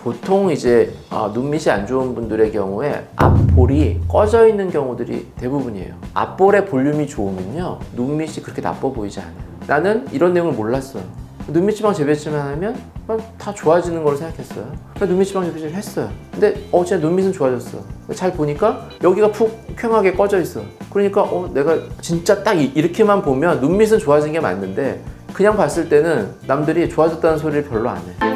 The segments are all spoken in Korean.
보통 이제 눈밑이 안 좋은 분들의 경우에 앞볼이 꺼져 있는 경우들이 대부분이에요. 앞볼의 볼륨이 좋으면요, 눈밑이 그렇게 나빠 보이지 않아요. 나는 이런 내용을 몰랐어요. 눈밑 지방 재배치만 하면 다 좋아지는 걸로 생각했어요. 그래서 눈밑 지방 재배치를 했어요. 근데 진짜 눈밑은 좋아졌어. 잘 보니까 여기가 푹쾌하게 꺼져 있어. 그러니까 내가 진짜 딱 이렇게만 보면 눈밑은 좋아진 게 맞는데, 그냥 봤을 때는 남들이 좋아졌다는 소리를 별로 안 해.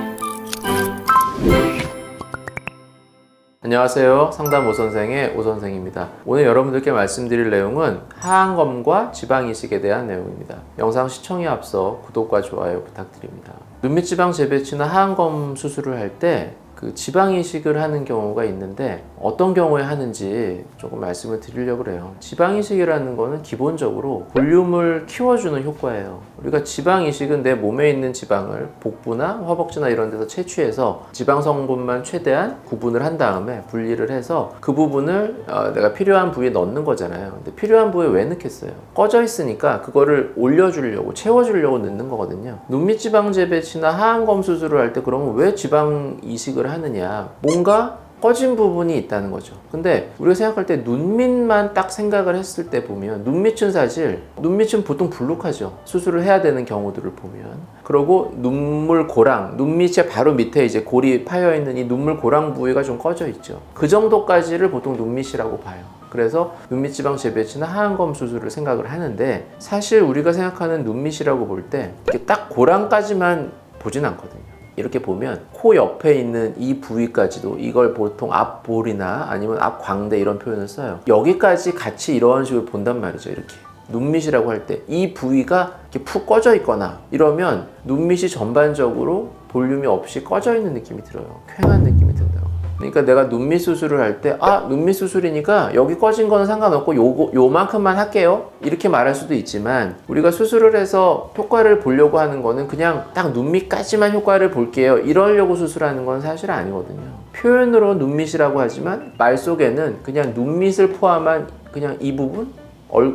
안녕하세요. 상담 오선생의 오선생입니다. 오늘 여러분들께 말씀드릴 내용은 하안검과 지방이식에 대한 내용입니다. 영상 시청에 앞서 구독과 좋아요 부탁드립니다. 눈밑 지방 재배치나 하안검 수술을 할 때 그 지방 이식을 하는 경우가 있는데, 어떤 경우에 하는지 조금 말씀을 드리려고 해요. 지방 이식이라는 거는 기본적으로 볼륨을 키워주는 효과예요. 우리가 지방 이식은 내 몸에 있는 지방을 복부나 허벅지나 이런 데서 채취해서 지방 성분만 최대한 구분을 한 다음에 분리를 해서 그 부분을 내가 필요한 부위에 넣는 거잖아요. 근데 필요한 부위에 왜 넣겠어요? 꺼져 있으니까 그거를 올려주려고, 채워주려고 넣는 거거든요. 눈밑 지방 재배치나 하안검 수술을 할 때 그러면 왜 지방 이식을 하느냐, 뭔가 꺼진 부분이 있다는 거죠. 근데 우리가 생각할 때 눈밑만 딱 생각을 했을 때 보면, 눈밑은 사실, 눈밑은 보통 불룩하죠. 수술을 해야 되는 경우들을 보면. 그리고 눈물 고랑, 눈밑의 바로 밑에 이제 골이 파여있는 이 눈물 고랑 부위가 좀 꺼져 있죠. 그 정도까지를 보통 눈밑이라고 봐요. 그래서 눈밑 지방 재배치나 하안검 수술을 생각을 하는데, 사실 우리가 생각하는 눈밑이라고 볼 때 이렇게 딱 고랑까지만 보진 않거든요. 이렇게 보면 코 옆에 있는 이 부위까지도, 이걸 보통 앞볼이나 아니면 앞광대 이런 표현을 써요. 여기까지 같이 이런 식으로 본단 말이죠. 이렇게 눈밑이라고 할 때 이 부위가 이렇게 푹 꺼져 있거나 이러면 눈밑이 전반적으로 볼륨이 없이 꺼져 있는 느낌이 들어요. 퀭한 느낌이 든다고. 그러니까 내가 눈밑 수술을 할 때 눈밑 수술이니까 여기 꺼진 거는 상관없고 요만큼만 할게요, 이렇게 말할 수도 있지만, 우리가 수술을 해서 효과를 보려고 하는 거는 그냥 딱 눈밑까지만 효과를 볼게요, 이러려고 수술하는 건 사실 아니거든요. 표현으로 눈밑이라고 하지만 말 속에는 그냥 눈밑을 포함한 그냥 이 부분,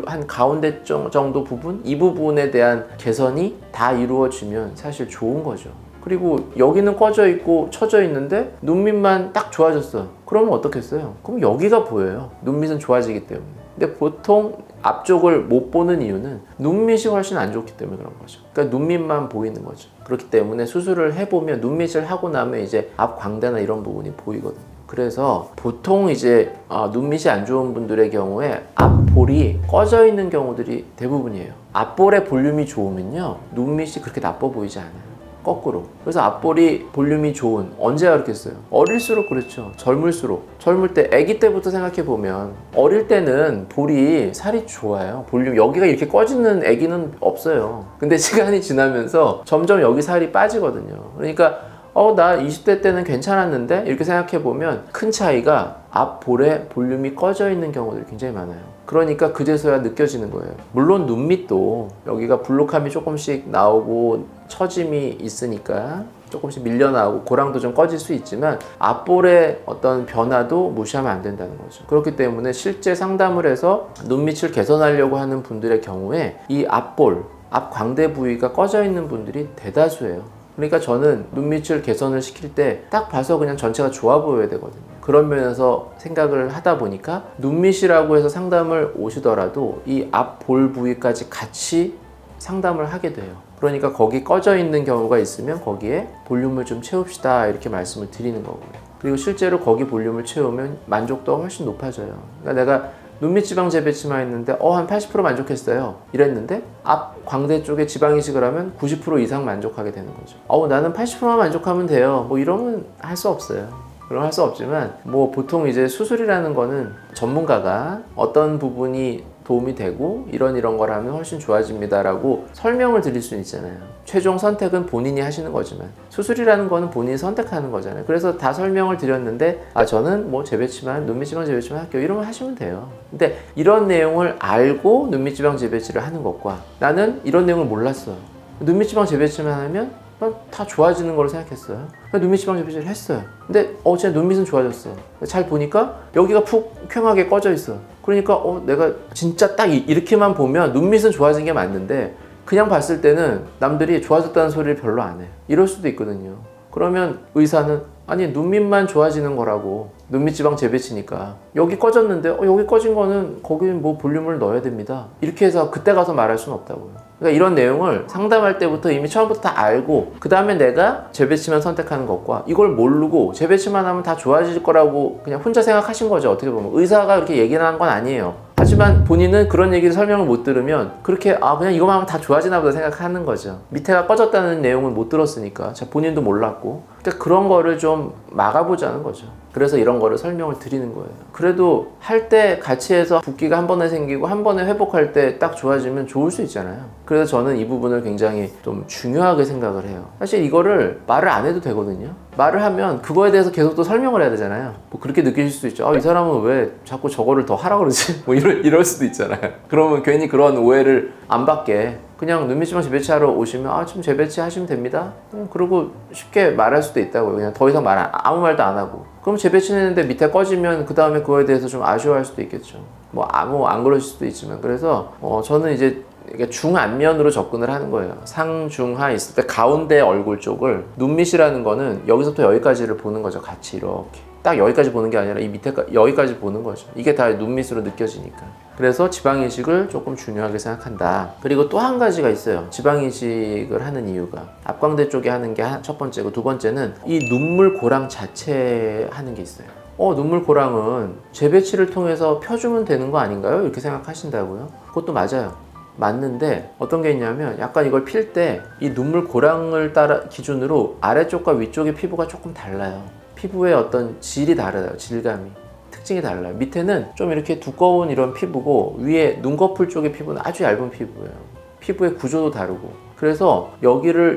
한 가운데 정도 부분, 이 부분에 대한 개선이 다 이루어지면 사실 좋은 거죠. 그리고 여기는 꺼져 있고 처져 있는데 눈밑만 딱 좋아졌어. 그러면 어떻겠어요? 그럼 여기가 보여요. 눈밑은 좋아지기 때문에. 근데 보통 앞쪽을 못 보는 이유는 눈밑이 훨씬 안 좋기 때문에 그런 거죠. 그러니까 눈밑만 보이는 거죠. 그렇기 때문에 수술을 해보면, 눈밑을 하고 나면 이제 앞 광대나 이런 부분이 보이거든요. 그래서 보통 이제 눈밑이 안 좋은 분들의 경우에 앞볼이 꺼져 있는 경우들이 대부분이에요. 앞볼의 볼륨이 좋으면요, 눈밑이 그렇게 나빠 보이지 않아요. 거꾸로. 그래서 앞볼이 볼륨이 좋은, 언제 그렇겠어요? 어릴수록 그렇죠. 젊을수록. 젊을 때, 아기 때부터 생각해보면, 어릴 때는 볼이, 살이 좋아요. 볼륨, 여기가 이렇게 꺼지는 아기는 없어요. 근데 시간이 지나면서 점점 여기 살이 빠지거든요. 그러니까 나 20대 때는 괜찮았는데, 이렇게 생각해보면 큰 차이가 앞볼에 볼륨이 꺼져 있는 경우들이 굉장히 많아요. 그러니까 그제서야 느껴지는 거예요. 물론 눈밑도 여기가 불룩함이 조금씩 나오고 처짐이 있으니까 조금씩 밀려나오고 고랑도 좀 꺼질 수 있지만, 앞볼의 어떤 변화도 무시하면 안 된다는 거죠. 그렇기 때문에 실제 상담을 해서 눈밑을 개선하려고 하는 분들의 경우에 이 앞볼, 앞광대 부위가 꺼져 있는 분들이 대다수예요. 그러니까 저는 눈밑을 개선을 시킬 때 딱 봐서 그냥 전체가 좋아 보여야 되거든요. 그런 면에서 생각을 하다 보니까 눈밑이라고 해서 상담을 오시더라도 이 앞볼 부위까지 같이 상담을 하게 돼요. 그러니까 거기 꺼져 있는 경우가 있으면 거기에 볼륨을 좀 채웁시다, 이렇게 말씀을 드리는 거고요. 그리고 실제로 거기 볼륨을 채우면 만족도가 훨씬 높아져요. 그러니까 내가 눈밑 지방 재배치만 했는데 한 80% 만족했어요, 이랬는데 앞 광대 쪽에 지방 이식을 하면 90% 이상 만족하게 되는 거죠. 나는 80%만 만족하면 돼요, 이러면 할 수 없어요. 그럼 할 수 없지만, 보통 이제 수술이라는 거는 전문가가 어떤 부분이 도움이 되고 이런 걸 하면 훨씬 좋아집니다 라고 설명을 드릴 수는 있잖아요. 최종 선택은 본인이 하시는 거지만, 수술이라는 거는 본인이 선택하는 거잖아요. 그래서 다 설명을 드렸는데 저는 재배치만, 눈밑 지방 재배치만 할게요, 이러면 하시면 돼요. 근데 이런 내용을 알고 눈밑 지방 재배치를 하는 것과, 나는 이런 내용을 몰랐어요, 눈밑 지방 재배치만 하면 다 좋아지는 걸로 생각했어요. 눈밑 지방 재배치를 했어요. 근데 진짜 눈밑은 좋아졌어. 잘 보니까 여기가 푹쾌하게 꺼져 있어. 그러니까 내가 진짜 딱 이렇게만 보면 눈밑은 좋아진 게 맞는데, 그냥 봤을 때는 남들이 좋아졌다는 소리를 별로 안 해. 이럴 수도 있거든요. 그러면 의사는 아니 눈밑만 좋아지는 거라고. 눈밑 지방 재배치니까 여기 꺼졌는데 여기 꺼진 거는 거기는 뭐 볼륨을 넣어야 됩니다. 이렇게 해서 그때 가서 말할 수는 없다고요. 그러니까 이런 내용을 상담할 때부터 이미 처음부터 다 알고 그 다음에 내가 재배치만 선택하는 것과 이걸 모르고 재배치만 하면 다 좋아질 거라고 그냥 혼자 생각하신 거죠. 어떻게 보면 의사가 그렇게 얘기를 한 건 아니에요. 하지만 본인은 그런 얘기를 설명을 못 들으면 그렇게 그냥 이거만 하면 다 좋아지나 보다 생각하는 거죠. 밑에가 꺼졌다는 내용을 못 들었으니까 본인도 몰랐고 그러니까 그런 거를 좀 막아보자는 거죠. 그래서 이런 거를 설명을 드리는 거예요. 그래도 할 때 같이 해서 붓기가 한 번에 생기고 한 번에 회복할 때 딱 좋아지면 좋을 수 있잖아요. 그래서 저는 이 부분을 굉장히 좀 중요하게 생각을 해요. 사실 이거를 말을 안 해도 되거든요. 말을 하면 그거에 대해서 계속 또 설명을 해야 되잖아요. 뭐 그렇게 느끼실 수도 있죠. 이 사람은 왜 자꾸 저거를 더 하라 그러지? 뭐 이럴 수도 있잖아요. 그러면 괜히 그런 오해를 안 받게 그냥 눈밑지방 재배치하러 오시면 지금 재배치 하시면 됩니다. 그리고 쉽게 말할 수도 있다고요. 그냥 더 이상 아무 말도 안 하고. 그럼 재배치는 했는데 밑에 꺼지면 그 다음에 그거에 대해서 좀 아쉬워할 수도 있겠죠. 안 그러실 수도 있지만. 그래서 저는 이제 이게 중안면으로 접근을 하는 거예요. 상중하 있을 때 가운데 얼굴 쪽을 눈밑이라는 거는 여기서부터 여기까지를 보는 거죠. 같이 이렇게. 딱 여기까지 보는 게 아니라 이 밑에 여기까지 보는 거죠. 이게 다 눈밑으로 느껴지니까. 그래서 지방이식을 조금 중요하게 생각한다. 그리고 또 한 가지가 있어요. 지방이식을 하는 이유가 앞광대 쪽에 하는 게 첫 번째고, 두 번째는 이 눈물 고랑 자체 하는 게 있어요. 눈물 고랑은 재배치를 통해서 펴주면 되는 거 아닌가요? 이렇게 생각하신다고요? 그것도 맞아요. 맞는데 어떤 게 있냐면 약간 이걸 필 때 이 눈물 고랑을 따라 기준으로 아래쪽과 위쪽의 피부가 조금 달라요. 피부의 어떤 질이 다르다요. 질감이. 특징이 달라요. 밑에는 좀 이렇게 두꺼운 이런 피부고 위에 눈꺼풀 쪽의 피부는 아주 얇은 피부예요. 피부의 구조도 다르고. 그래서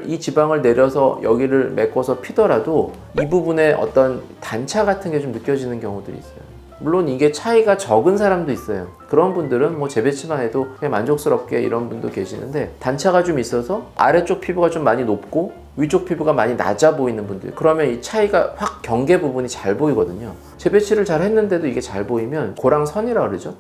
이 지방을 내려서 여기를 메꿔서 피더라도 이 부분에 어떤 단차 같은 게 좀 느껴지는 경우들이 있어요. 물론 이게 차이가 적은 사람도 있어요. 그런 분들은 뭐 재배치만 해도 그냥 만족스럽게 이런 분도 계시는데 단차가 좀 있어서 아래쪽 피부가 좀 많이 높고 위쪽 피부가 많이 낮아 보이는 분들, 그러면 이 차이가 확 경계 부분이 잘 보이거든요. 재배치를 잘 했는데도 이게 잘 보이면 고랑선이라 그러죠.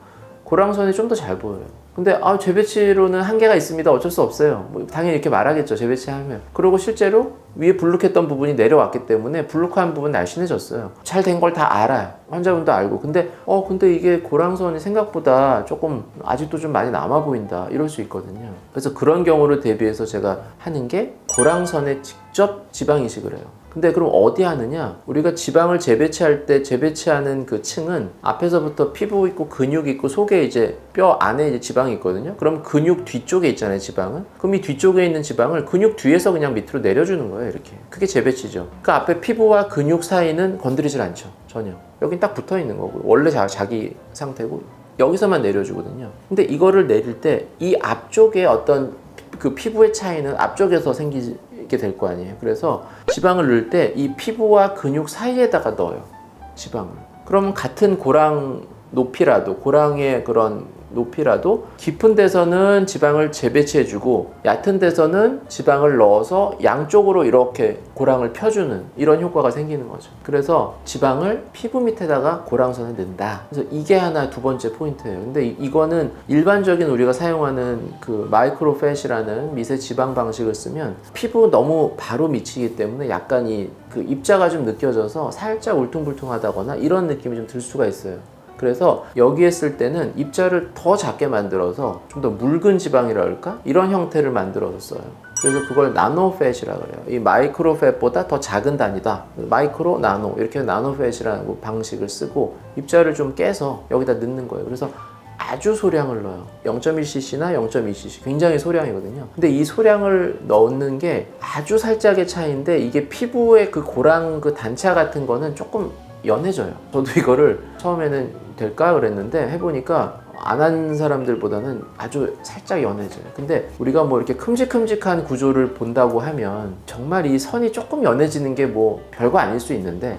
고랑선이 좀 더 잘 보여요. 근데 재배치로는 한계가 있습니다. 어쩔 수 없어요. 당연히 이렇게 말하겠죠. 재배치하면. 그리고 실제로 위에 불룩했던 부분이 내려왔기 때문에 불룩한 부분 날씬해졌어요. 잘 된 걸 다 알아요. 환자분도 알고. 근데 이게 고랑선이 생각보다 조금 아직도 좀 많이 남아 보인다. 이럴 수 있거든요. 그래서 그런 경우를 대비해서 제가 하는 게 고랑선에 직접 지방 이식을 해요. 근데 그럼 어디 하느냐? 우리가 지방을 재배치할 때 재배치하는 그 층은 앞에서부터 피부 있고 근육 있고 속에 이제 뼈 안에 이제 지방이 있거든요. 그럼 근육 뒤쪽에 있잖아요, 지방은. 그럼 이 뒤쪽에 있는 지방을 근육 뒤에서 그냥 밑으로 내려주는 거예요, 이렇게. 그게 재배치죠. 그 앞에 피부와 근육 사이는 건드리질 않죠, 전혀. 여긴 딱 붙어 있는 거고, 원래 자기 상태고 여기서만 내려주거든요. 근데 이거를 내릴 때 이 앞쪽에 어떤 그 피부의 차이는 앞쪽에서 생기게 될 거 아니에요. 그래서 지방을 넣을 때 이 피부와 근육 사이에다가 넣어요, 지방을. 그러면 같은 고랑 높이라도, 고랑의 그런 높이라도 깊은 데서는 지방을 재배치해주고 얕은 데서는 지방을 넣어서 양쪽으로 이렇게 고랑을 펴주는 이런 효과가 생기는 거죠. 그래서 지방을 피부 밑에다가 고랑선을 넣는다. 그래서 이게 하나 두 번째 포인트예요. 근데 이거는 일반적인 우리가 사용하는 그 마이크로팻이라는 미세 지방 방식을 쓰면 피부 너무 바로 미치기 때문에 약간 그 입자가 좀 느껴져서 살짝 울퉁불퉁하다거나 이런 느낌이 좀 들 수가 있어요. 그래서 여기에 쓸 때는 입자를 더 작게 만들어서 좀 더 묽은 지방이라 할까? 이런 형태를 만들어서 써요. 그래서 그걸 나노팻이라고 그래요. 이 마이크로팻보다 더 작은 단위다. 마이크로, 나노 이렇게 나노팻이라는 방식을 쓰고 입자를 좀 깨서 여기다 넣는 거예요. 그래서 아주 소량을 넣어요. 0.1cc나 0.2cc 굉장히 소량이거든요. 근데 이 소량을 넣는 게 아주 살짝의 차이인데 이게 피부의 그 고랑 그 단차 같은 거는 조금 연해져요. 저도 이거를 처음에는 될까 그랬는데 해보니까 안 한 사람들보다는 아주 살짝 연해져요. 근데 우리가 뭐 이렇게 큼직큼직한 구조를 본다고 하면 정말 이 선이 조금 연해지는 게 뭐 별거 아닐 수 있는데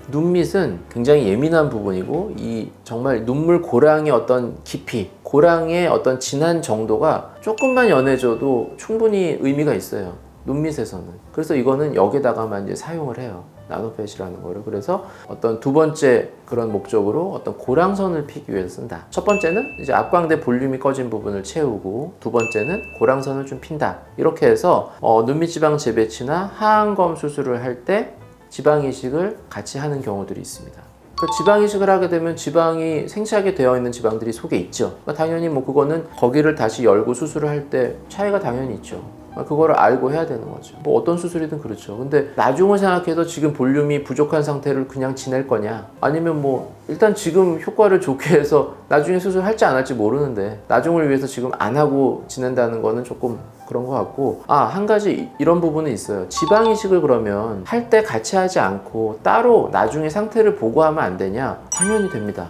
눈밑은 굉장히 예민한 부분이고 이 정말 눈물 고랑의 어떤 깊이, 고랑의 어떤 진한 정도가 조금만 연해져도 충분히 의미가 있어요, 눈밑에서는. 그래서 이거는 여기다가만 이제 사용을 해요, 나노팻이라는 거를. 그래서 어떤 두 번째 그런 목적으로 어떤 고랑선을 피기 위해서 쓴다. 첫 번째는 이제 앞광대 볼륨이 꺼진 부분을 채우고, 두 번째는 고랑선을 좀 핀다. 이렇게 해서 눈밑 지방 재배치나 하안검 수술을 할 때 지방 이식을 같이 하는 경우들이 있습니다. 그 지방 이식을 하게 되면 지방이 생체하게 되어 있는 지방들이 속에 있죠. 당연히 뭐 그거는 거기를 다시 열고 수술을 할 때 차이가 당연히 있죠. 그거를 알고 해야 되는 거죠. 뭐 어떤 수술이든 그렇죠. 근데 나중을 생각해서 지금 볼륨이 부족한 상태를 그냥 지낼 거냐, 아니면 뭐 일단 지금 효과를 좋게 해서 나중에 수술할지 안 할지 모르는데 나중을 위해서 지금 안 하고 지낸다는 거는 조금 그런 것 같고, 한 가지 이런 부분은 있어요. 지방 이식을 그러면 할 때 같이 하지 않고 따로 나중에 상태를 보고 하면 안 되냐? 당연히 됩니다.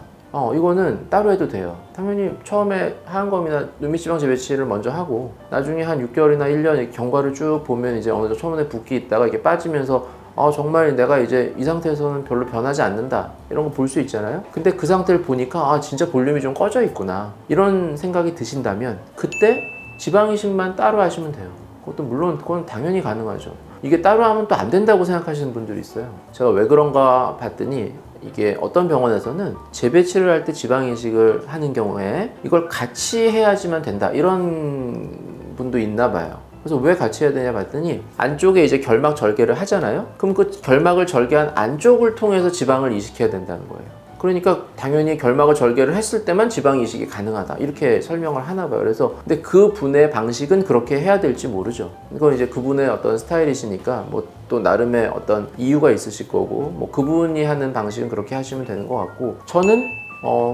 이거는 따로 해도 돼요. 당연히 처음에 하안검이나 눈밑지방 재배치를 먼저 하고 나중에 한 6개월이나 1년 경과를 쭉 보면 이제 어느 정도 초문에 붓기 있다가 이게 빠지면서 정말 내가 이제 이 상태에서는 별로 변하지 않는다, 이런 거 볼 수 있잖아요. 근데 그 상태를 보니까 진짜 볼륨이 좀 꺼져 있구나, 이런 생각이 드신다면 그때 지방 이식만 따로 하시면 돼요. 그것도 물론 그건 당연히 가능하죠. 이게 따로 하면 또 안 된다고 생각하시는 분들이 있어요. 제가 왜 그런가 봤더니 이게 어떤 병원에서는 재배치를 할 때 지방 이식을 하는 경우에 이걸 같이 해야지만 된다, 이런 분도 있나 봐요. 그래서 왜 같이 해야 되냐 봤더니 안쪽에 이제 결막 절개를 하잖아요. 그럼 그 결막을 절개한 안쪽을 통해서 지방을 이식해야 된다는 거예요. 그러니까 당연히 결막을 절개를 했을 때만 지방 이식이 가능하다, 이렇게 설명을 하나 봐요. 그래서 근데 그 분의 방식은 그렇게 해야 될지 모르죠. 이건 이제 그분의 어떤 스타일이시니까 뭐 또 나름의 어떤 이유가 있으실 거고, 뭐 그분이 하는 방식은 그렇게 하시면 되는 것 같고, 저는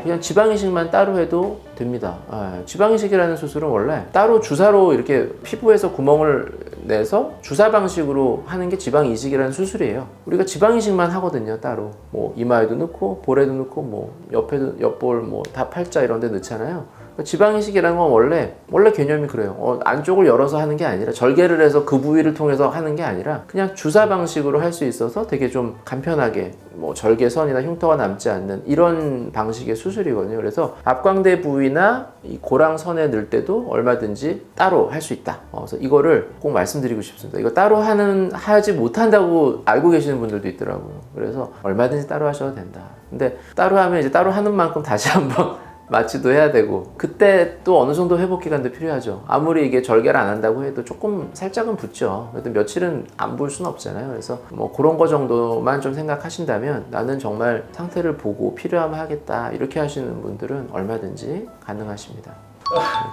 그냥 지방 이식만 따로 해도 됩니다. 지방 이식이라는 수술은 원래 따로 주사로 이렇게 피부에서 구멍을 내서 주사 방식으로 하는 게 지방 이식이라는 수술이에요. 우리가 지방 이식만 하거든요, 따로. 뭐 이마에도 넣고 볼에도 넣고 뭐 옆에도, 옆볼 뭐 다 팔자 이런 데 넣잖아요. 지방 이식이라는 건 원래 개념이 그래요. 안쪽을 열어서 하는 게 아니라, 절개를 해서 그 부위를 통해서 하는 게 아니라 그냥 주사 방식으로 할 수 있어서 되게 좀 간편하게 뭐 절개선이나 흉터가 남지 않는 이런 방식의 수술이거든요. 그래서 앞광대 부위나 이 고랑선에 넣을 때도 얼마든지 따로 할 수 있다. 그래서 이거를 꼭 말씀드리고 싶습니다. 이거 따로 하지 못한다고 알고 계시는 분들도 있더라고요. 그래서 얼마든지 따로 하셔도 된다. 근데 따로 하면 이제 따로 하는 만큼 다시 한번 마취도 해야 되고, 그때 또 어느 정도 회복 기간도 필요하죠. 아무리 이게 절개를 안 한다고 해도 조금 살짝은 붓죠. 그래도 며칠은 안 볼 수는 없잖아요. 그래서 뭐 그런 거 정도만 좀 생각하신다면, 나는 정말 상태를 보고 필요하면 하겠다, 이렇게 하시는 분들은 얼마든지 가능하십니다.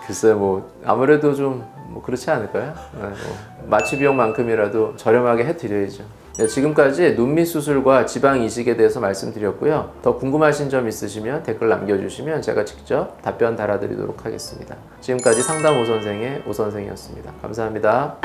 글쎄 뭐 아무래도 좀 뭐 그렇지 않을까요? 뭐 마취 비용만큼이라도 저렴하게 해드려야죠. 지금까지 눈밑 수술과 지방 이식에 대해서 말씀드렸고요. 더 궁금하신 점 있으시면 댓글 남겨주시면 제가 직접 답변 달아드리도록 하겠습니다. 지금까지 상담 오선생의 오선생이었습니다. 감사합니다.